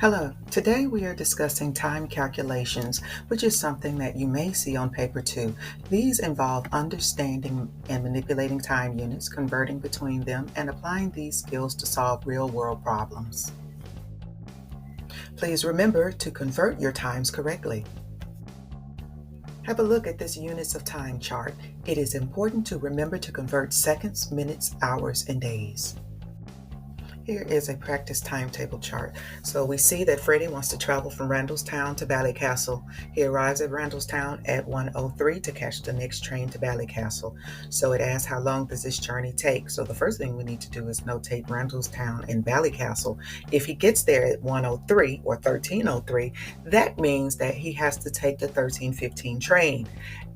Hello, today we are discussing time calculations, which is something that you may see on paper too. These involve understanding and manipulating time units, converting between them, and applying these skills to solve real-world problems. Please remember to convert your times correctly. Have a look at this units of time chart. It is important to remember to convert seconds, minutes, hours, and days. Here is a practice timetable chart. So we see that Freddie wants to travel from Randallstown to Ballycastle. He arrives at Randallstown at 1:03 to catch the next train to Ballycastle. So it asks, how long does this journey take? So the first thing we need to do is notate Randallstown and Ballycastle. If he gets there at 1:03 or 13:03, that means that he has to take the 13:15 train.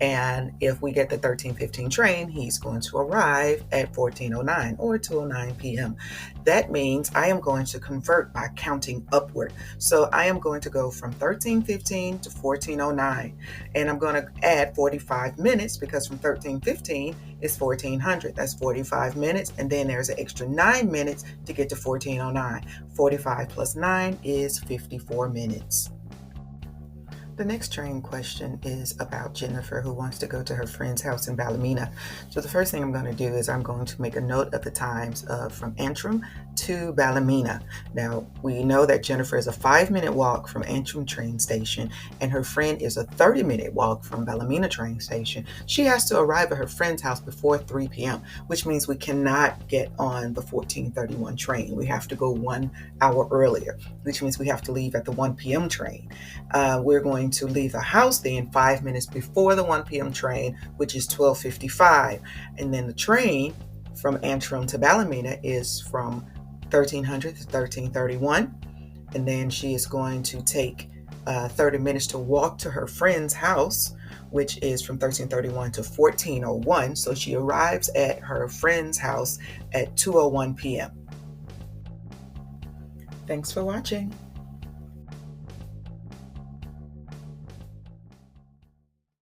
And if we get the 13:15 train, he's going to arrive at 14:09 or 2:09 p.m. That means I am going to convert by counting upward. So I am going to go from 13:15 to 14:09, and I'm going to add 45 minutes because from 13:15 is 1400. That's 45 minutes, and then there's an extra 9 minutes to get to 14:09. 45 plus 9 is 54 minutes. The next train question is about Jennifer, who wants to go to her friend's house in Ballymena. So the first thing I'm going to do is I'm going to make a note of the times from Antrim to Ballymena. Now, we know that Jennifer is a 5-minute walk from Antrim train station, and her friend is a 30-minute walk from Ballymena train station. She has to arrive at her friend's house before 3 p.m., which means we cannot get on the 14:31 train. We have to go 1 hour earlier, which means we have to leave at the 1 p.m. train. We're going to leave the house then 5 minutes before the 1 p.m. train, which is 12:55. And then the train from Antrim to Ballymena is from 1300 to 13:31. And then she is going to take 30 minutes to walk to her friend's house, which is from 13:31 to 14:01. So she arrives at her friend's house at 2:01 p.m. Thanks for watching.